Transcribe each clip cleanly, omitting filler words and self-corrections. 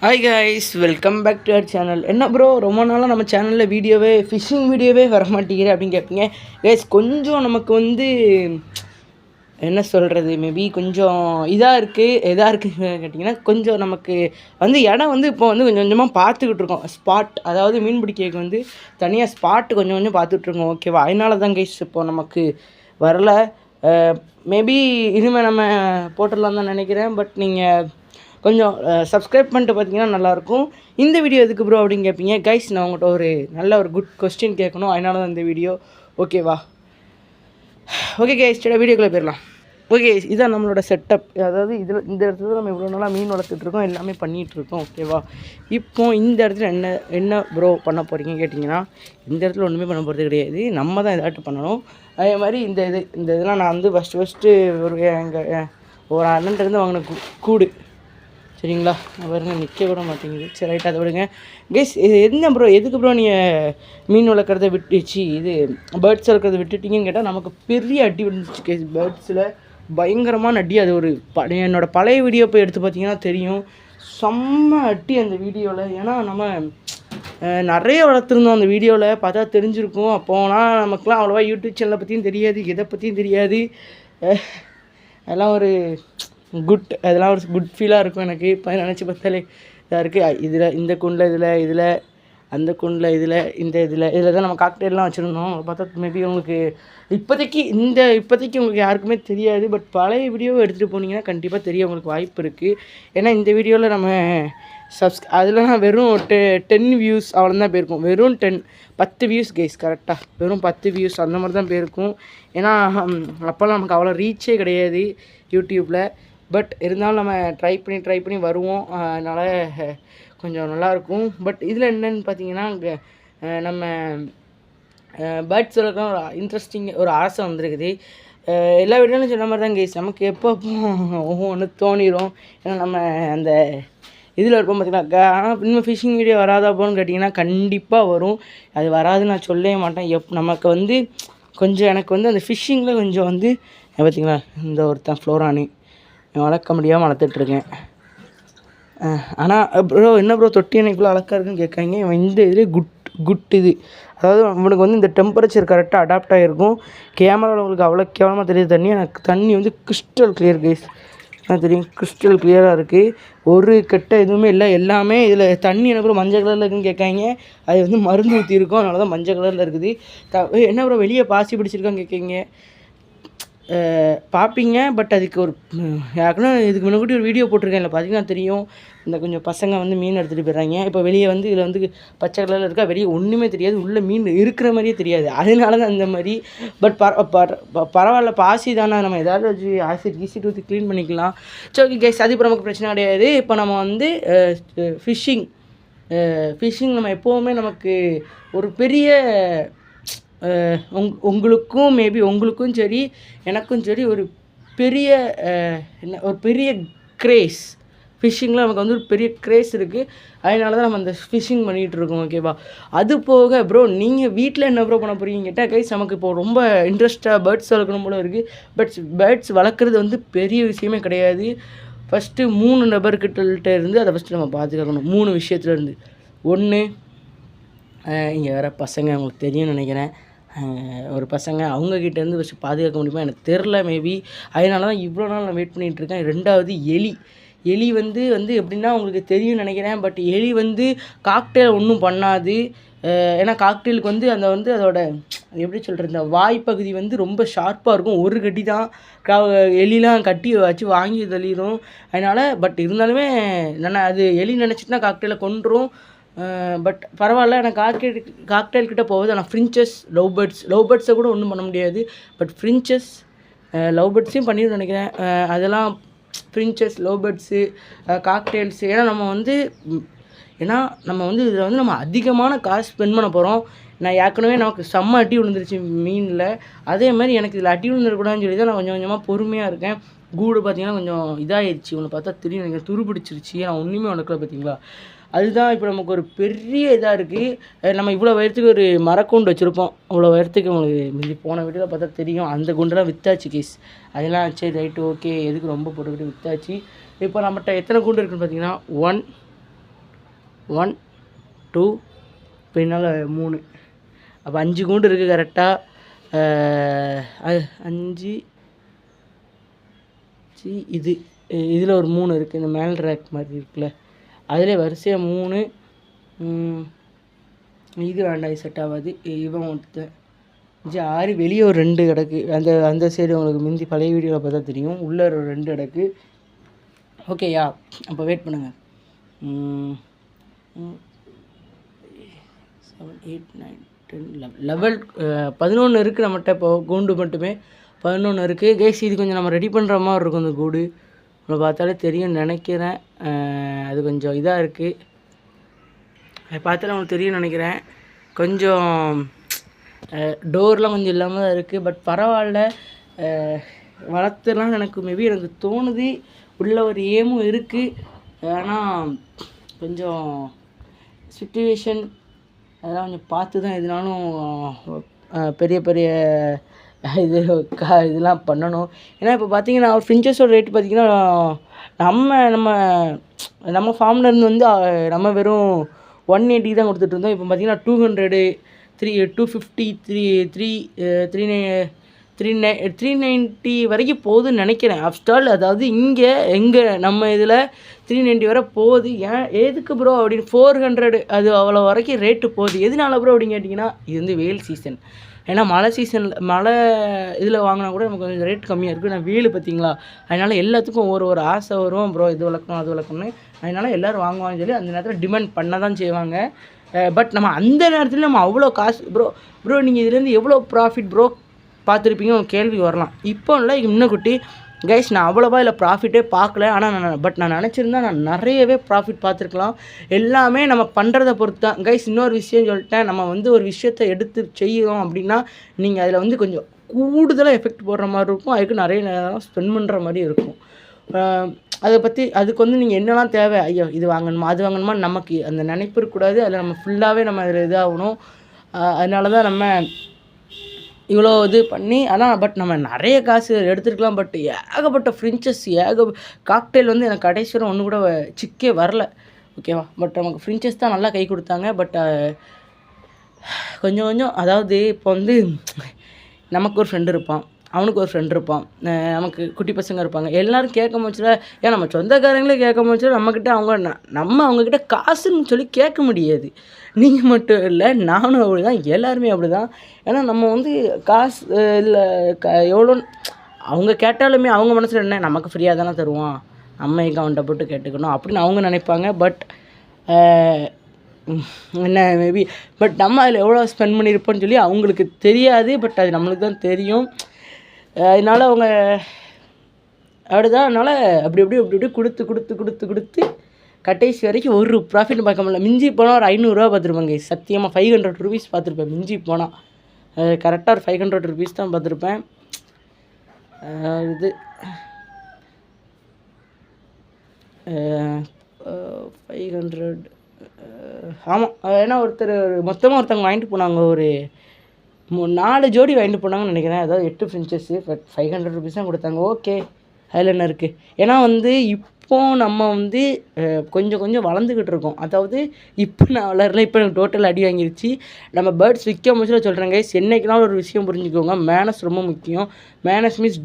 Hi guys, welcome back to our channel. என்ன bro ரொம்ப நாளாக நம்ம சேனலில் ஃபிஷ்ஷிங் வீடியோவே வர மாட்டேங்குது அப்படின்னு கேட்பீங்க. கைஸ் கொஞ்சம் நமக்கு என்ன சொல்கிறது, மேபி கொஞ்சம் இதாக இருக்குது கேட்டிங்கன்னா, கொஞ்சம் நமக்கு இடம் இப்போ கொஞ்சம் கொஞ்சமாக பார்த்துக்கிட்டு இருக்கோம். ஸ்பாட், அதாவது மீன் பிடிக்கிறதுக்கு தனியாக ஸ்பாட்டு கொஞ்சம் கொஞ்சம் பார்த்துட்ருக்கோம். ஓகேவா? அதனால தான் கைஸ் இப்போ நமக்கு வரல. மேபி இனிமேல் நம்ம போட்டுடலாம் தான் நினைக்கிறேன். பட் நீங்கள் கொஞ்சம் சப்ஸ்கிரைப் பண்ணிட்டு பார்த்தீங்கன்னா நல்லாயிருக்கும். இந்த வீடியோ எதுக்கு ப்ரோ அப்படின்னு கேட்பீங்க. கைஸ், நான் உங்கள்கிட்ட ஒரு குட் கொஸ்டின் கேட்கணும். அதனால தான் இந்த வீடியோ. ஓகேவா? ஓகே கைஸ், வீடியோக்குள்ளே போயிடலாம். ஓகே, இதுதான் நம்மளோட செட்டப். அதாவது இந்த இடத்துல நம்ம இவ்வளோ நாளாக மீன் வளர்த்துட்ருக்கோம், எல்லாமே பண்ணிகிட்ருக்கோம். ஓகேவா? இப்போது இந்த இடத்துல என்ன ப்ரோ பண்ண போகிறீங்கன்னு கேட்டிங்கன்னா, இந்த இடத்துல ஒன்றுமே பண்ண போகிறது கிடையாது. நம்ம தான் இதாட்டு பண்ணணும். அதே மாதிரி இந்த இதெல்லாம் நான் ஃபஸ்ட்டு ஒரு அண்ணன்ட்டு வாங்கின கூடு. சரிங்களா? பாருங்க, நிற்க கூட மாட்டேங்குது. சரி, ரைட்டாக அதை விடுங்க. கைஸ், இது என்ன ப்ரோ, எதுக்கு ப்ரோ நீங்கள் மீன் வளர்க்குறத விட்டுச்சு, பேர்ட்ஸ் வளர்க்குறத விட்டுட்டிங்கன்னு கேட்டால், நமக்கு பெரிய அடி வந்துச்சு கைஸ். பேர்ட்ஸில் பயங்கரமான அடி. அது என்னோடய பழைய வீடியோ போய் எடுத்து பார்த்தீங்கன்னா தெரியும். செம்ம அடி அந்த வீடியோவில். ஏன்னா நம்ம நிறைய வளர்த்துருந்தோம் அந்த வீடியோவில். பார்த்தா தெரிஞ்சிருக்கும். அப்போலாம் நமக்குலாம் அவ்வளோவா யூடியூப் சேனலை பற்றியும் தெரியாது, எதை பற்றியும் தெரியாது. அதெல்லாம் அதெல்லாம் ஒரு குட் ஃபீலாக இருக்கும் எனக்கு. இப்போ நினச்சி பார்த்தாலே இதாக இருக்குது. இந்த கூண்டில் இதில் அந்த கூண்டில் இதில் தான் நம்ம காக்டெயிலாம் வச்சுருந்தோம். பார்த்தா மேபி உங்களுக்கு இப்போதைக்கு உங்களுக்கு யாருக்குமே தெரியாது. பட் பழைய வீடியோவை எடுத்துகிட்டு போனீங்கன்னா கண்டிப்பாக தெரிய உங்களுக்கு வாய்ப்பு இருக்குது. ஏன்னா இந்த வீடியோவில் நம்ம அதெல்லாம் வெறும் 10 வியூஸ் அவ்வளோதான் போயிருக்கும். வெறும் 10 வியூஸ் கைஸ். கரெக்டாக வெறும் 10 வியூஸ் அந்த மாதிரி தான் போயிருக்கும். ஏன்னா அப்போல்லாம் நமக்கு அவ்வளோ ரீச்சே கிடையாது யூடியூப்பில். பட் இருந்தாலும் நம்ம ட்ரை பண்ணி வருவோம். அதனால் கொஞ்சம் நல்லாயிருக்கும். பட் இதில் என்னென்னு பார்த்தீங்கன்னா, நம்ம பேர்ட்ஸ் வளர்க்க ஒரு இன்ட்ரெஸ்டிங் ஒரு ஆசை வந்திருக்குது. எல்லா வீடியோலையும் சொன்ன மாதிரி தான் கைஸ். நமக்கு எப்போ ஒவ்வொன்று தோணிடும். ஏன்னா நம்ம அந்த இதில் இருப்போம் பார்த்தீங்கன்னா. ஆனால் இன்னும் ஃபிஷ்ஷிங் வீடியோ வராதாப்போன்னு கேட்டிங்கன்னா கண்டிப்பாக வரும். அது வராதுன்னு நான் சொல்லவே மாட்டேன். நமக்கு கொஞ்சம் எனக்கு அந்த ஃபிஷ்ஷிங்கில் கொஞ்சம் பார்த்திங்களா, இந்த ஒருத்தன் ஃப்ளோரானு வளர்க்க முடியாமல் வளர்த்துட்ருக்கேன். ஆனால் ப்ரோ என்ன ப்ரோ தொட்டி எனக்குள்ளே அழகாக இருக்குன்னு கேட்காங்க. இந்த இதுலேயே குட் இது. அதாவது அவனுக்கு இந்த டெம்பரேச்சர் கரெக்டாக அடாப்ட் ஆகிருக்கும். கேமராவில் உங்களுக்கு அவ்வளோ கேவலமாக தெரியுது தண்ணி. எனக்கு தண்ணி கிறிஸ்டல் கிளியர் கைஸ். தெரியும், கிறிஸ்டல் கிளியராக இருக்குது. ஒரு கெட்ட எதுவுமே இல்லை. எல்லாமே இதில் தண்ணி எனக்கு மஞ்சள் கலரில் இருக்குதுன்னு கேட்காங்க. அது மருந்து ஊற்றிருக்கோம், அதனால தான் மஞ்சள் கலரில் இருக்குது. என்ன ப்ரோ வெளியே பாசி பிடிச்சிருக்கான்னு கேட்குறீங்க. பார்ப்பீங்க. பட் அதுக்கு யாருக்குன்னா இதுக்கு முன்னாடி ஒரு வீடியோ போட்டிருக்கேன். இல்லை பார்த்தீங்கன்னா தெரியும். இந்த கொஞ்சம் பசங்க மீன் எடுத்துகிட்டு போயிடுறாங்க. இப்போ வெளியே இதில் பச்சை கலரில் இருக்கா, வெளியே ஒன்றுமே தெரியாது, உள்ளே மீன் இருக்கிற மாதிரியே தெரியாது. அதனால தான் இந்த மாதிரி. பட் பரவாயில்ல, பாசி தானே, நம்ம ஏதாவது வச்சு ஆசிட் ஊற்றி க்ளீன் பண்ணிக்கலாம். ஸோ ஓகே கைஸ், அது இப்போ நமக்கு பிரச்சனை கிடையாது. இப்போ நம்ம ஃபிஷ்ஷிங் நம்ம எப்போவுமே நமக்கு ஒரு பெரிய உங்களுக்கும் மேபி உங்களுக்கும் சரி எனக்கும் சரி ஒரு பெரிய கிரேஸ் ஃபிஷ்ஷிங்கில் நமக்கு ஒரு பெரிய கிரேஸ் இருக்குது. அதனால தான் நம்ம அந்த ஃபிஷ்ஷிங் பண்ணிகிட்ருக்கோம். ஓகேவா? அது போக ப்ரோ நீங்கள் வீட்டில் என்ன ப்ரோ பண்ண போகிறீங்க கேட்டால் கைஸ், நமக்கு இப்போ ரொம்ப இன்ட்ரெஸ்ட்டாக பேர்ட்ஸ் வளர்க்கணும் போல இருக்குது. பேர்ட்ஸ் வளர்க்குறது பெரிய விஷயமே கிடையாது. ஃபஸ்ட்டு 3 நபர்கிட்ட இருந்து அதை ஃபஸ்ட்டு நம்ம பாதுகாக்கணும். 3 விஷயத்துலேருந்து. 1, இங்கே வேறு பசங்க அவங்களுக்கு தெரியும்னு நினைக்கிறேன். ஒரு பசங்க அவங்கக்கிட்டேருந்து ஃபஸ்ட்டு பாதுகாக்க முடியுமா எனக்கு தெரில. மேபி அதனால தான் இவ்வளோ நாள் நான் வெயிட் பண்ணிகிட்ருக்கேன். 2வது எலி எப்படின்னா உங்களுக்கு தெரியும்னு நினைக்கிறேன். பட் எலி காக்டெயில் ஒன்றும் பண்ணாது. ஏன்னா காக்டெயிலுக்கு அதோட எப்படி சொல்கிறது, இந்த வாய்ப்பகுதி ரொம்ப ஷார்ப்பாக இருக்கும். ஒரு கட்டி தான் எலிலாம் கட்டி வச்சு வாங்கி தள்ளிடும். அதனால் பட் இருந்தாலுமே அது எலி நினச்சிட்டுனா காக்டெயிலை கொன்றும். பட் பரவாயில்ல, எனக்கு காக்டெயில் கிட்டே போகுது. ஆனால் ஃப்ரின்ச்சஸ், லவ் பேர்ட்ஸை கூட ஒன்றும் பண்ண முடியாது. பட் ஃப்ரின்ச்சஸ், லவ் பேர்ட்ஸையும் பண்ணிடுன்னு நினைக்கிறேன். அதெல்லாம் ஃப்ரின்ச்சஸ், லவ் பேர்ட்ஸு, காக்டெயில்ஸு. ஏன்னா நம்ம இதில் நம்ம அதிகமான காசு ஸ்பெண்ட் பண்ண போகிறோம். நான் ஏற்கனவே நமக்கு செம்ம அடி விழுந்துருச்சு மீனில். அதே மாதிரி எனக்கு இதில் அடி விழுந்துடக்கூடாதுன்னு சொல்லி தான் நான் கொஞ்சம் கொஞ்சமாக பொறுமையாக இருக்கேன். கூடு பார்த்திங்கன்னா கொஞ்சம் இதாகிடுச்சு. உன்னை பார்த்தா தெரியும், எனக்கு துரு பிடிச்சிருச்சு. நான் ஒன்றுமே உனக்குள்ள பார்த்தீங்களா. அதுதான் இப்போ நமக்கு ஒரு பெரிய இதாக இருக்குது. நம்ம இவ்வளோ உயரத்துக்கு ஒரு மரக்கூண்டு வச்சுருப்போம். அவ்வளோ உயரத்துக்கு உங்களுக்கு போன வீடியோவில் பார்த்தா தெரியும். அந்த குண்டெல்லாம் விற்றாச்சு கேஸ். அதெல்லாம் சரி ரைட்டு ஓகே, எதுக்கு ரொம்ப போட்டுக்கிட்டு விற்றாச்சு. இப்போ நம்மகிட்ட எத்தனை கூண்டு இருக்குதுன்னு பார்த்தீங்கன்னா 1 1 2 பின்னால் 3. அப்போ 5 கூண்டு இருக்குது கரெக்டாக. 5 இதில் ஒரு 3 இருக்குது. இந்த மேல் ரேக் மாதிரி இருக்குல்ல, அதிலே வரிசையாக 3. இது வேண்டாம், இது செட் ஆகாது. இவன் ஒருத்தன் 6. வெளியே ஒரு 2 கிடக்கு. அந்த சைடு உங்களுக்கு முந்தி பழைய வீடியோவில் பார்த்தா தெரியும். உள்ளே ஒரு 2 கிடக்கு. ஓகேயா, அப்போ வெயிட் பண்ணுங்கள். 7 8 9 10 11 11 இருக்குது நம்மகிட்ட. இப்போ கூண்டு மட்டுமே 11 இருக்குது. கேஸ் இது கொஞ்சம் நம்ம ரெடி பண்ணுற மாதிரி இருக்கும். அந்த கூடு உங்களை பார்த்தாலே தெரியும்னு நினைக்கிறேன். அது கொஞ்சம் இதாக இருக்குது, அதை பார்த்தாலே உங்களுக்கு தெரியும்னு நினைக்கிறேன். கொஞ்சம் டோர்லாம் கொஞ்சம் இல்லாமல் தான் இருக்குது. பட் பரவாயில்ல, வளர்த்துலாம் எனக்கு தோணுது. உள்ள ஒரு ஏமும் இருக்குது. ஆனால் கொஞ்சம் சிச்சுவேஷன் அதெல்லாம் கொஞ்சம் பார்த்து தான் எதுனாலும் பெரிய பெரிய இதெல்லாம் பண்ணணும். ஏன்னா இப்போ பார்த்தீங்கன்னா ஃபின்ச்சஸோட ரேட்டு பார்த்தீங்கன்னா நம்ம ஃபார்ம்லேருந்து வந்து நம்ம வெறும் 180 தான் கொடுத்துட்ருந்தோம். இப்போ பார்த்தீங்கன்னா 200 250 390 வரைக்கும் போகுதுன்னு நினைக்கிறேன். அப்டால் அதாவது இங்கே நம்ம இதில் 390 வரை போகுது. எதுக்கு ப்ரோ அப்படின்னு 400 அது அவ்வளோ வரைக்கும் ரேட்டு போகுது. எதனால ப்ரோ அப்படின்னு கேட்டிங்கன்னா, இது வந்து வெயில் சீசன். ஏன்னா மழை இதில் வாங்கினா கூட நமக்கு கொஞ்சம் ரேட் கம்மியாக இருக்குது. நான் வெயில் பார்த்திங்களா, அதனால் எல்லாத்துக்கும் ஒரு ஆசை வரும். ப்ரோ இது வளர்க்கணும் அது வளர்க்கணும்னு. அதனால் எல்லோரும் வாங்குவாங்கன்னு சொல்லி அந்த நேரத்தில் டிமாண்ட் பண்ண தான் செய்வாங்க. பட் நம்ம அந்த நேரத்தில் நம்ம அவ்வளோ காசு ப்ரோ நீங்கள் இதுலேருந்து எவ்வளோ ப்ராஃபிட் ப்ரோ பார்த்துருப்பீங்க ஒரு கேள்வி வரலாம். இப்போ இல்லை இன்னும் குட்டி கைஸ், நான் அவ்வளோவா இல்லை ப்ராஃபிட்டே பார்க்கல. ஆனால் நான் நினச்சிருந்தா நான் நிறையவே ப்ராஃபிட் பார்த்துருக்கலாம். எல்லாமே நம்ம பண்ணுறதை பொறுத்து தான் கைஸ். இன்னொரு விஷயம் சொல்லிட்டேன், நம்ம வந்து ஒரு விஷயத்தை எடுத்து செய்கிறோம் அப்படின்னா நீங்கள் அதில் வந்து கொஞ்சம் கூடுதலாக எஃபெக்ட் போடுற மாதிரி இருக்கும். அதுக்கு நிறைய நேரம் ஸ்பெண்ட் பண்ணுற மாதிரி இருக்கும். அதுக்கு வந்து நீங்கள் என்னெல்லாம் தேவை, ஐயோ இது வாங்கணுமா அது வாங்கணுமா, நமக்கு அந்த நினைப்பு இருக்கக்கூடாது. அதில் நம்ம ஃபுல்லாகவே நம்ம அதில் இதாகணும். அதனால தான் நம்ம இவ்வளோ இது பண்ணி. ஆனால் பட் நம்ம நிறைய காசு எடுத்துருக்கலாம். பட் ஏகப்பட்ட ஃப்ரின்ச்சஸ் காக்டெயில் வந்து எனக்கு கடைசி வரை ஒன்று கூட சிக்கே வரல. ஓகேவா, பட் நமக்கு ஃப்ரின்ச்சஸ் தான் நல்லா கை கொடுத்தாங்க. பட் கொஞ்சம் அதாவது இப்போ வந்து நமக்கு ஒரு ஃப்ரெண்டு இருப்பான், அவனுக்கு ஒரு ஃப்ரெண்ட் இருப்பான், நமக்கு குட்டி பசங்க இருப்பாங்க. எல்லோரும் கேட்க முடிச்சல, ஏன் நம்ம சொந்தக்காரங்களே கேட்க முடிச்சல நம்மக்கிட்ட அவங்கக்கிட்ட காசுன்னு சொல்லி கேட்க முடியாது. நீங்கள் மட்டும் இல்லை, நானும் அப்படி தான், எல்லாருமே அப்படி தான். ஏன்னா நம்ம வந்து காசு இல்லை எவ்வளோன்னு அவங்க கேட்டாலுமே அவங்க மனசில் என்ன, நமக்கு ஃப்ரீயாக தானே தருவான், நம்ம அக்கௌண்ட்டை போட்டு கேட்டுக்கணும் அப்படின்னு அவங்க நினைப்பாங்க. பட் என்ன மேபி பட் நம்ம அதில் எவ்வளோ ஸ்பெண்ட் பண்ணியிருப்போன்னு சொல்லி அவங்களுக்கு தெரியாது. பட் அது நம்மளுக்கு தான் தெரியும். அதனால் அவங்க அப்படிதான். அதனால் அப்படி கொடுத்து கடைசி வரைக்கும் ஒரு ப்ராஃபிட் பார்க்க முடியல. மிஞ்சி போனால் ஒரு 500 பார்த்துருப்பேங்க. சத்தியமாக 500 ருபீஸ் பார்த்துருப்பேன் மிஞ்சி போனால். கரெக்டாக ஒரு 500 ருபீஸ் தான் பார்த்துருப்பேன். இது 500 ஆமாம். ஏன்னா ஒருத்தவங்க வாங்கிட்டு போனாங்க, ஒரு 4 ஜோடி வாங்கிட்டு போனாங்கன்னு நினைக்கிறேன். அதாவது 8 ஃப்ரின்ச்சஸ்ஸு. பட் 500 ருபீஸ் தான் கொடுத்தாங்க. ஓகே, அதில் என்ன இருக்குது. ஏன்னா வந்து இப்போது நம்ம வந்து கொஞ்சம் வளர்ந்துக்கிட்டு இருக்கோம். அதாவது இப்போ நான் வளரல, இப்போ எனக்கு டோட்டல் அடி வாங்கிருச்சு. நம்ம பேர்ட்ஸ் விற்க முடிச்சுல சொல்கிறேங்க. என்னைக்குனாலும் ஒரு விஷயம் புரிஞ்சுக்கோங்க, மேனஸ் ரொம்ப முக்கியம். மேனஸ் மீன்ஸ்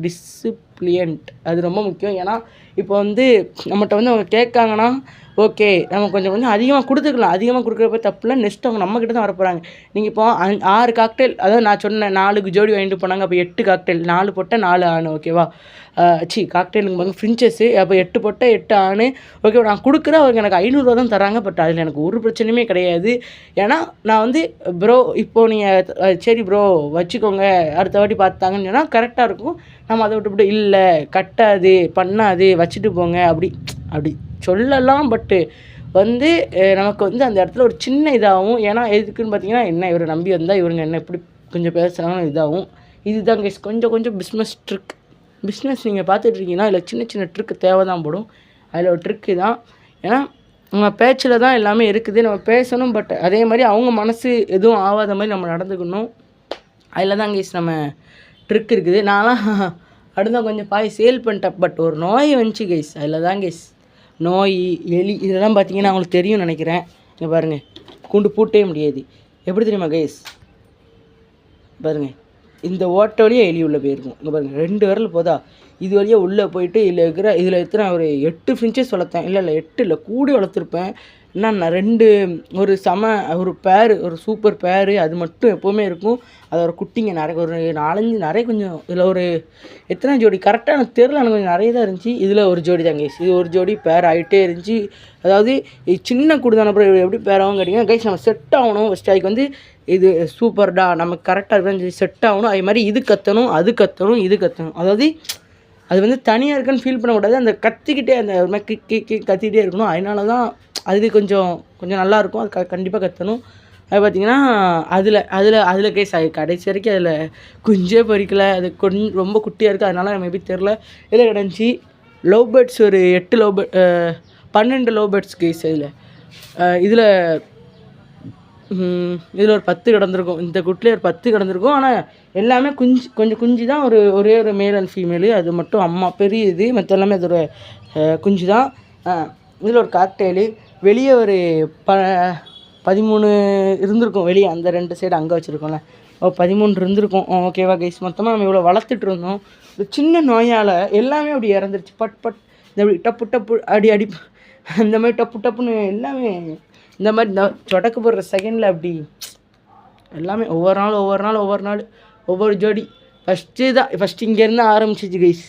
டிசிப்ளியன்ட், அது ரொம்ப முக்கியம். ஏன்னா இப்போ வந்து நம்மகிட்ட வந்து அவங்க கேட்காங்கன்னா ஓகே நம்ம கொஞ்சம் அதிகமாக கொடுத்துக்கலாம். அதிகமாக கொடுக்குறப்ப தப்புல நெக்ஸ்ட் அவங்க நம்மக்கிட்ட தான் வரப்போகிறாங்க. நீங்கள் இப்போ 6 காக்டெயில், அதாவது நான் சொன்னேன் 4 ஜோடி வாங்கிட்டு போனாங்க. அப்போ 8 காக்டெயில், 4 போட்ட 4 ஆணு. ஓகேவா, காக்டெயிலுங்க பாருங்க ஃப்ரின்ச்சஸ்ஸு. அப்போ 8 போட்ட 8 ஆணு. ஓகே, நான் கொடுக்குறேன், அவங்க எனக்கு 500 தான் தராங்க. பட் அதில் எனக்கு ஒரு பிரச்சனையுமே கிடையாது. ஏன்னா நான் வந்து ப்ரோ இப்போது நீங்கள் சரி ப்ரோ வச்சுக்கோங்க அடுத்த வாட்டி பார்த்தாங்கன்னு சொன்னால் கரெக்டாக இருக்கும். நம்ம அதை விட்டுவிட்டு இல்லை கட்டாது பண்ணாது வச்சுட்டு போங்க அப்படி சொல்லலாம். பட்டு வந்து நமக்கு வந்து அந்த இடத்துல ஒரு சின்ன இதாகும். ஏன்னா எதுக்குன்னு பார்த்தீங்கன்னா, என்ன இவரை நம்பி வந்தால் இவருங்க என்ன இப்படி கொஞ்சம் பேசுகிறாங்கன்னு இதாகும். இதுதான் கைஸ் கொஞ்சம் பிஸ்னஸ் ட்ரிக். பிஸ்னஸ் நீங்கள் பார்த்துட்ருக்கீங்கன்னா இல்லை சின்ன ட்ரிக்கு தேவை தான் போடும். அதில் ஒரு ட்ரிக்கு தான். ஏன்னா நம்ம பேச்சில் தான் எல்லாமே இருக்குது, நம்ம பேசணும். பட் அதே மாதிரி அவங்க மனசு எதுவும் ஆகாத மாதிரி நம்ம நடந்துக்கணும். அதில் தான் கைஸ் நம்ம ட்ரிக் இருக்குது. நான்லாம் அடுத்த கொஞ்சம் பாய் சேல் பண்ணிட்டேன். பட் ஒரு நோய் வந்துச்சு கைஸ், அதில் தான் கைஸ் நோய், எலி இதெல்லாம் பார்த்தீங்கன்னா அவங்களுக்கு தெரியும்னு நினைக்கிறேன். இங்கே பாருங்கள், கூண்டு பூட்டவே முடியாது. எப்படி தெரியுமா கைஸ், பாருங்கள் இந்த ஓட்டை வழியாக எலி உள்ளே போயிருக்கும். இங்கே பாருங்கள் 2 விரல் போதா, இது வழியாக உள்ளே போயிட்டு இதில் எத்தனை ஒரு 8 ஃபின்ச்சஸ் வளர்த்தேன். இல்லை 8 இல்லை கூடி வளர்த்துருப்பேன். நான் 2 ஒரு பேர், ஒரு சூப்பர் பேர் அது மட்டும் எப்போவுமே இருக்கும். அது ஒரு குட்டிங்க நிறைய, ஒரு 4-5 நிறைய, கொஞ்சம் இதில் ஒரு எத்தனை ஜோடி கரெக்டாக எனக்கு தெரில, எனக்கு கொஞ்சம் நிறைய தான் இருந்துச்சு. இதில் ஒரு ஜோடி தான் கைஸ், இது ஒரு ஜோடி பேர் ஆகிட்டே இருந்துச்சு. அதாவது சின்ன கூடு தானே அப்புறம் எப்படி பேர் ஆகும் கேட்டிங்கன்னா கைஸ், நம்ம செட் ஆகணும் ஃபஸ்ட்டு. அதுக்கு வந்து இது சூப்பர்டா நமக்கு கரெக்டாக இருக்குன்னு செட் ஆகணும். அதே மாதிரி இது கற்றணும், அது கற்றணும், இது கற்றணும். அதாவது அது வந்து தனியாக இருக்குன்னு ஃபீல் பண்ணக்கூடாது. அந்த கத்திக்கிட்டே அந்த ஒரு மாதிரி கத்திக்கிட்டே இருக்கணும். அதனால தான் அது கொஞ்சம் நல்லாயிருக்கும். அது கண்டிப்பாக கற்றணும். அது பார்த்திங்கன்னா அதில் கேஸ் ஆகி கடைசி வரைக்கும் அதில் குஞ்சே பறிக்கலை. அது ரொம்ப குட்டியாக இருக்குது, அதனால மேபி தெரில. இதில் கிடந்துச்சி லவ் பேர்ட்ஸ் ஒரு 8 love bird 12 love birds case. இதில் ஒரு 10 கிடந்திருக்கும். இந்த குட்டிலே ஒரு 10 கிடந்திருக்கும். ஆனால் எல்லாமே கொஞ்சம் குஞ்சு தான். ஒரே ஒரு மேல் அண்ட் ஃபீமேலு, அது மட்டும் அம்மா பெரிய இது. மற்ற எல்லாமே அது ஒரு குஞ்சு தான். இதில் ஒரு காக்டெயிலு வெளியே ஒரு 13 இருந்திருக்கும். வெளியே அந்த 2 சைடு அங்கே வச்சுருக்கோம்ல, 13 இருந்திருக்கும். ஓகேவா கைஸ், மொத்தமாக நம்ம இவ்வளோ வளர்த்துட்டு இருந்தோம். ஒரு சின்ன நோயால் எல்லாமே அப்படி இறந்துருச்சு. பட் இந்த அப்படி டப்பு அடி அந்த மாதிரி டப்புன்னு எல்லாமே இந்த மாதிரி சொடக்க போடுற செகண்டில் அப்படி எல்லாமே ஒவ்வொரு நாள் ஒவ்வொரு ஜோடி. ஃபஸ்ட்டு இங்கேருந்து ஆரம்பிச்சிச்சு கைஸ்,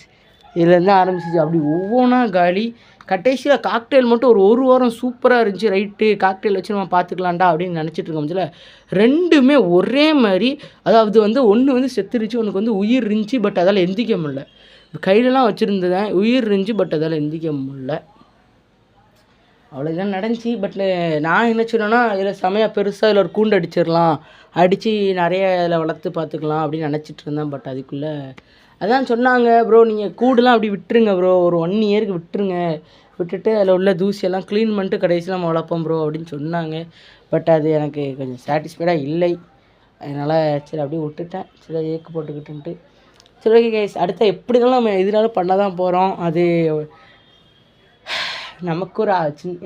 இதுலேருந்து ஆரம்பிச்சிச்சு. அப்படி ஒவ்வொன்றா காலி. கடைசியில் காக்டெயில் மட்டும் ஒரு வாரம் சூப்பராக இருந்துச்சு. ரைட்டு, காக்டெயில் வச்சு நம்ம பார்த்துக்கலாம்டா அப்படின்னு நினச்சிட்டு இருக்கோம். இதில் 2மே ஒரே மாதிரி. அதாவது வந்து ஒன்று வந்து செத்துருச்சு, ஒன்றுக்கு வந்து உயிர் இருந்துச்சு. பட் அதால் எந்திக்க முடியல. கையிலலாம் வச்சுருந்தேன், உயிர் இருந்துச்சு. பட் அதால் எந்திக்க முடியல. அவ்வளோதான் நடந்துச்சு. பட் நான் என்ன சொன்னேன்னா, இதில் செமையாக பெருசாக இதில் ஒரு கூண்டு அடித்து நிறைய இதில் வளர்த்து பார்த்துக்கலாம் அப்படின்னு நினச்சிட்டு இருந்தேன். பட் அதுக்குள்ளே அதான் சொன்னாங்க, ப்ரோ நீங்கள் கூடுலாம் அப்படி விட்டுருங்க ப்ரோ, ஒரு 1 இயருக்கு விட்டுருங்க, விட்டுட்டு அதில் உள்ள தூசியெல்லாம் க்ளீன் பண்ணிட்டு கடைசியில் நம்ம வளர்ப்போம் ப்ரோ அப்படின்னு சொன்னாங்க. பட் அது எனக்கு கொஞ்சம் சாட்டிஸ்ஃபைடாக இல்லை. அதனால் சரி அப்படியே விட்டுட்டேன். சரி ஏக்கு போட்டுக்கிட்டுன்ட்டு. சரி ஓகே கைஸ், அடுத்த எப்படி இருந்தாலும் நம்ம எதிராலும் பண்ண தான் போகிறோம். அது நமக்கு ஒரு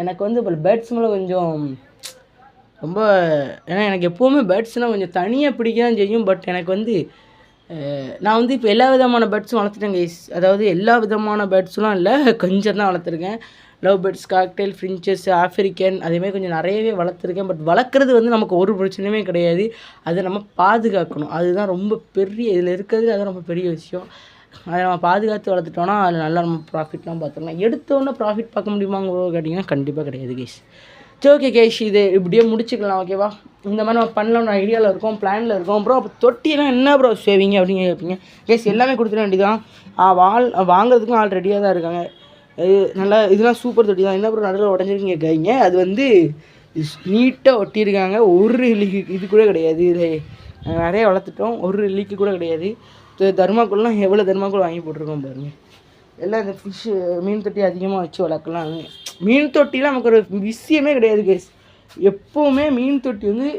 எனக்கு வந்து இப்போ பேர்ட்ஸ் மேலே கொஞ்சம் ரொம்ப, ஏன்னா எனக்கு எப்போவுமே பேர்ட்ஸ்னால் கொஞ்சம் தனியாக பிடிக்க தான் செய்யும். பட் எனக்கு வந்து நான் வந்து இப்போ எல்லா விதமான பேர்ட்ஸும் வளர்த்துட்டேன் கைஸ். அதாவது எல்லா விதமான பேர்ட்ஸுலாம் இல்லை, கொஞ்சம் தான் வளர்த்துருக்கேன். Love birds, cockatiel, finches, African, அதேமாதிரி கொஞ்சம் நிறையவே வளர்த்துருக்கேன். பட் வளர்க்குறது வந்து நமக்கு ஒரு பிரச்சனையுமே கிடையாது. அதை நம்ம பாதுகாக்கணும், அதுதான் ரொம்ப பெரிய இதில் இருக்கிறது. அதுதான் ரொம்ப பெரிய விஷயம். அதை நம்ம பாதுகாத்து வளர்த்துட்டோன்னா அதில் நல்லா நம்ம ப்ராஃபிட்லாம் பார்த்துக்கலாம். எடுத்தோன்னே ப்ராஃபிட் பார்க்க முடியுமாங்க கேட்டிங்கன்னா கண்டிப்பாக கிடையாது கைஸ். சரி ஓகே கைஸ், இது இப்படியே முடிச்சுக்கலாம் ஓகேவா. இந்த மாதிரி நம்ம பண்ணலாம்னு ஐடியாவில் இருக்கோம், பிளானில் இருக்கோம். ப்ரோ அப்போ தொட்டியெல்லாம் என்ன ப்ரோ சேவிங்க அப்படின்னு கேட்பீங்க கைஸ். எல்லாமே கொடுத்துட வேண்டியதான். வாங்குறதுக்கும் ஆள் ரெடியாக தான் இருக்காங்க. நல்லா இதெல்லாம் சூப்பர் தொட்டி தான். என்ன ப்ரோ நடுவில் உடஞ்சிருக்கீங்க கேட்குங்க. அது வந்து நீட்டாக ஒட்டியிருக்காங்க. ஒரு இது கூட கிடையாது. இது நிறைய வளர்த்துட்டோம், ஒரு லீக்கு கூட கிடையாது. தர்மாக்கோல்லாம் எவ்வளோ தர்மாக்கோல் வாங்கி போட்டிருக்கோம் பாருங்கள். எல்லாம் இந்த ஃபிஷ்ஷு மீன் தொட்டி அதிகமாக வச்சு வளர்க்கலாம். மீன் தொட்டிலாம் நமக்கு ஒரு விஷயமே கிடையாது கைஸ். எப்போவுமே மீன் தொட்டி வந்து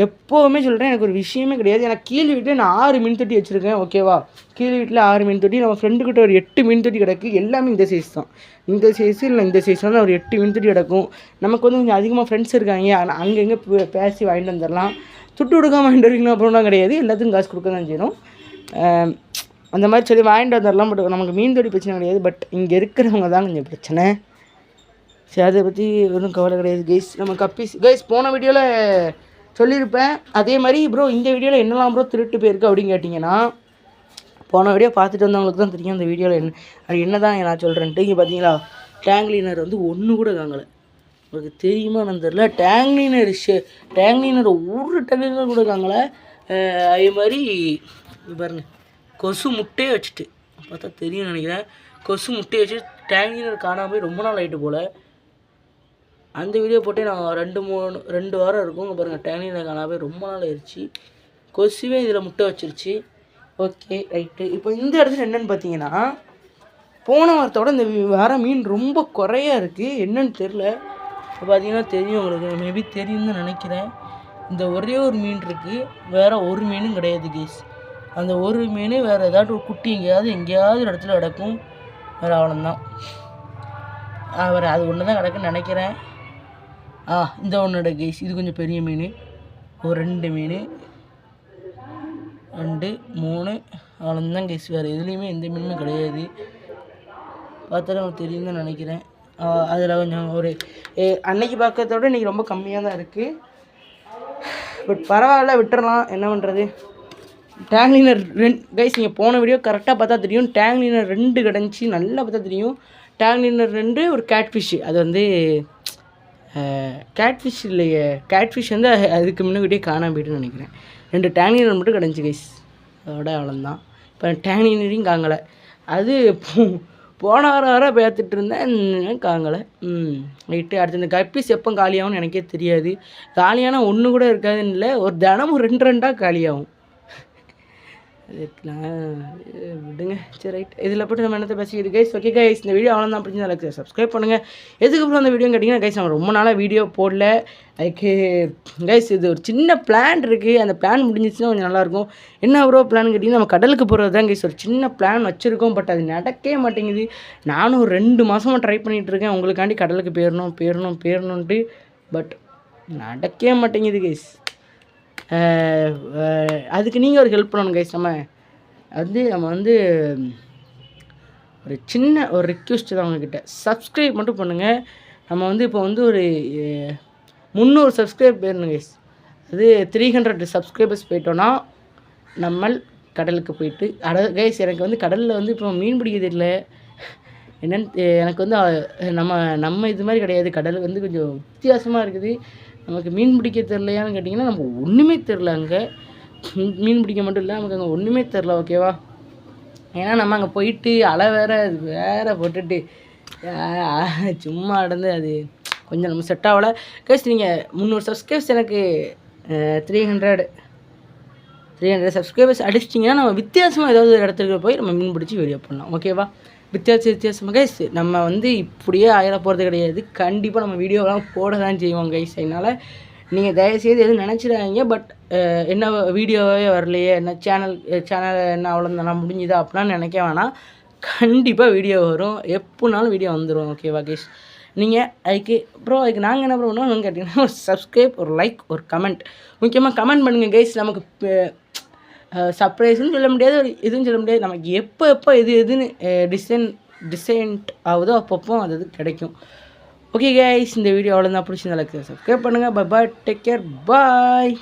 எப்போவுமே சொல்கிறேன், எனக்கு ஒரு விஷயமே கிடையாது. எனக்கு கீழ் வீட்டில் நான் 6 மீன் தொட்டி வச்சுருக்கேன் ஓகேவா. கீழ் வீட்டில் 6 மீன் தொட்டி, நம்ம ஃப்ரெண்டுக்கிட்ட ஒரு 8 மீன் தொட்டி கிடக்கு. எல்லாமே இந்த சைஸ் தான், இந்த சைஸு இல்லை இந்த சைஸ் தான். ஒரு 8 மீன் தொட்டி கிடக்கும். நமக்கு வந்து கொஞ்சம் அதிகமாக ஃப்ரெண்ட்ஸ் இருக்காங்க, ஆனால் அங்கங்கே பேசி வாங்கிட்டு வந்துடலாம். துட்டு கொடுக்காம வாங்கிட்டு வரீங்கன்னா அப்புறம்லாம் கிடையாது, எல்லாத்துக்கும் காசு கொடுக்க தான் செய்யணும். அந்த மாதிரி சொல்லி வாங்கிட்டு வந்துடலாம். பட் நமக்கு மீன் தொட்டி பிரச்சனை கிடையாது. பட் இங்கே இருக்கிறவங்க தான் கொஞ்சம் பிரச்சனை. சரி, அதை பற்றி ஒன்றும் கவலை கிடையாது கைஸ். நம்ம கப்பீஸ் கைஸ் போன வீடியோவில் சொல்லியிருப்பேன். அதே மாதிரி ப்ரோ இந்த வீடியோவில் என்னெல்லாம் ப்ரோ திருட்டு போயிருக்கு அப்படின்னு கேட்டிங்கன்னா, போன வீடியோ பார்த்துட்டு வந்தவங்களுக்கு தான் தெரியும் அந்த வீடியோவில் அது என்ன தான் நான் சொல்கிறேன்ட்டு. இங்கே பார்த்தீங்களா, டேங்க் கிளீனர் வந்து ஒன்று கூட காங்கலை. உங்களுக்கு தெரியுமா நான் தெரில. டேங்க் கிளீனர் ஒரு டேங்க் கிளீனர் கூட காங்கலை. அதே மாதிரி பாருங்கள், கொசு முட்டையை வச்சுட்டு பார்த்தா தெரியும் நினைக்கிறேன். கொசு முட்டையை வச்சு டேங்க் கிளீனர் காணாமல் போய் ரொம்ப நாள் ஆகிட்டு போல். அந்த வீடியோ போட்டு நான் 2 வாரம் இருக்கும். பாருங்கள், டேங்க் கிளீனர் காணாமல் போய் ரொம்ப நாள் ஆயிடுச்சு. கொசுவே இதில் முட்டை வச்சிருச்சு. Okay right. இப்போ இந்த இடத்துல என்னென்னு பார்த்தீங்கன்னா, போன வாரத்தோட இந்த வர மீன் ரொம்ப குறையாக இருக்குது. என்னன்னு தெரில. இப்போ பார்த்தீங்கன்னா தெரியும் உங்களுக்கு, மேபி தெரியும்னு தான் நினைக்கிறேன். இந்த ஒரே ஒரு மீன் இருக்குது, வேறு ஒரு மீனும் கிடையாது கேஸ். அந்த ஒரு மீன் வேறு ஏதாட்டும் ஒரு குட்டி எங்கேயாவது ஒரு இடத்துல கிடக்கும். வேறு அவ்வளோந்தான். அவர் அது ஒன்று தான் கிடக்குன்னு நினைக்கிறேன். இந்த ஒன்றோட கைஸ், இது கொஞ்சம் பெரிய மீன். ஒரு 2 மீன், 2 3 அவ்வளோதான் கைஸ். வேறு எதுலேயுமே எந்த மீனுமே கிடையாது. பார்த்தாலும் உங்களுக்கு தெரியும் தான் நினைக்கிறேன். அதில் கொஞ்சம் ஒரு அன்னைக்கு பார்க்கறத விட இன்றைக்கி ரொம்ப கம்மியாக தான் இருக்குது. பட் பரவாயில்ல, விட்டுறலாம், என்ன பண்ணுறது. டேங்க்லீனர் 2 கைஸ், நீங்கள் போன வீடியோ கரெக்டாக பார்த்தா தெரியும். டேங்க்லீனர் 2 கிடந்துச்சு, நல்லா பார்த்தா தெரியும். டேங்க்லீனர் 2 ஒரு கேட்ஃபிஷ். அது வந்து கேட்ஃபிஷ் இல்லையே, கேட்ஃபிஷ் வந்து அதுக்கு முன்னாடியே காணாம போய்ட்டுன்னு நினைக்கிறேன். 2 டேங்க்லீனர் மட்டும் கிடந்துச்சு கைஸ், அதோட அவ்வளோதான். இப்போ டேங்க்லீனரையும் காங்கலை. அது போன வாரம் பார்த்துட்டு இருந்தேன், காங்கலை. ரைட்டு. அடுத்து இந்த கப்பீஸ் எப்போ காலியாகும்னு எனக்கே தெரியாது. காலியான ஒன்று கூட இருக்காதுன்னு இல்லை, ஒரு தினமும் 2 காலியாகும். அதுக்குலாம் விடுங்க. சரி, ரைட். இதில் போட்டு நம்ம என்னத்தை பேசிக்கிது கைஸ். ஓகே கைஸ், இந்த வீடியோ அவ்வளோதான். பிடிச்சது எனக்கு சப்ஸ்கிரைப் பண்ணுங்கள். எதுக்கப்புறம் அந்த வீடியோ கேட்டிங்கன்னா கைஸ், நம்ம ரொம்ப நாளாக வீடியோ போடல. அதுக்கு கைஸ் இது ஒரு சின்ன பிளான் இருக்குது. அந்த பிளான் முடிஞ்சிச்சுன்னா கொஞ்சம் நல்லாயிருக்கும். என்ன ப்ரோ பிளான் கேட்டிங்கன்னா, நம்ம கடலுக்கு போகிறது தான் கைஸ். ஒரு சின்ன பிளான் வச்சுருக்கோம், பட் அது நடக்கவே மாட்டேங்குது. நானும் ஒரு 2 மாதமாக ட்ரை பண்ணிகிட்ருக்கேன் உங்களுக்காண்டி கடலுக்கு போயிடணுன்ட்டு. பட் நடக்கவே மாட்டேங்குது கைஸ். அதுக்கு நீங்கள் ஒரு ஹெல்ப் பண்ணணும் கைஸ். நம்ம வந்து ஒரு சின்ன ஒரு ரிக்வெஸ்ட் தான் உங்ககிட்ட. சப்ஸ்கிரைப் மட்டும் பண்ணுங்கள். நம்ம வந்து இப்போ வந்து ஒரு 300 சப்ஸ்கிரைப் போயிடணும் கைஸ். அது 300 சப்ஸ்கிரைபர்ஸ் போயிட்டோன்னா நம்ம கடலுக்கு போயிட்டு கைஸ், எனக்கு வந்து கடலில் வந்து இப்போ மீன் பிடிக்க தெரியல என்னென்னு. எனக்கு வந்து நம்ம இது மாதிரி கிடையாது. கடல் வந்து கொஞ்சம் வித்தியாசமாக இருக்குது. நமக்கு மீன் பிடிக்க தெரிலையான்னு கேட்டிங்கன்னா, நமக்கு ஒன்றுமே தெரில. அங்கே மீன் பிடிக்க மட்டும் இல்லை, நமக்கு அங்கே ஒன்றுமே தெரில. ஓகேவா? ஏன்னா நம்ம அங்கே போயிட்டு அலை வேறு போட்டுட்டு சும்மா நடந்து அது கொஞ்சம் நம்ம செட் ஆகலை கைஸ். நீங்கள் 300 சப்ஸ்கிரைபர்ஸ் எனக்கு 300 சப்ஸ்கிரைபர்ஸ் அடிச்சிட்டிங்கன்னா நம்ம வித்தியாசமாக ஏதாவது ஒரு இடத்துக்கு போய் நம்ம மீன் பிடிச்சி வீடியோ பண்ணலாம். ஓகேவா? வித்தியாசமாக கைஸ். நம்ம வந்து இப்படியே ஆயிட போகிறது கிடையாது. கண்டிப்பாக நம்ம வீடியோலாம் போட தான் செய்வோம் கைஸ். அதனால் நீங்கள் தயவுசெய்து எதுவும் நினச்சிடாதீங்க. பட் என்ன வீடியோவே வரலையே, என்ன சேனல் என்ன அவ்வளோதான் முடிஞ்சுதா அப்படிலாம் நினைக்க வேணாம். கண்டிப்பாக வீடியோ வரும், எப்போனாலும் வீடியோ வந்துடும். ஓகேவா கைஸ்? நீங்கள் அதுக்கு நாங்கள் என்ன பண்ணுவோம்னு கேட்டிங்கன்னா, ஒரு சப்ஸ்கிரைப், ஒரு லைக், ஒரு கமெண்ட். முக்கியமாக கமெண்ட் பண்ணுங்கள் கைஸ். நமக்கு சர்ப்ரைஸ்ன்னு சொல்ல முடியாது, ஒரு எதுவும் சொல்ல முடியாது. நமக்கு எப்போ எதுன்னு டிசைன்ட் ஆகுதோ அப்பப்போ அது கிடைக்கும். ஓகே கைஸ், இந்த வீடியோ அவ்வளோதான். பிடிச்சிருந்தா லைக், சப்ஸ்கிரைப் பண்ணுங்கள். பை பாய், டேக் கேர், பாய்.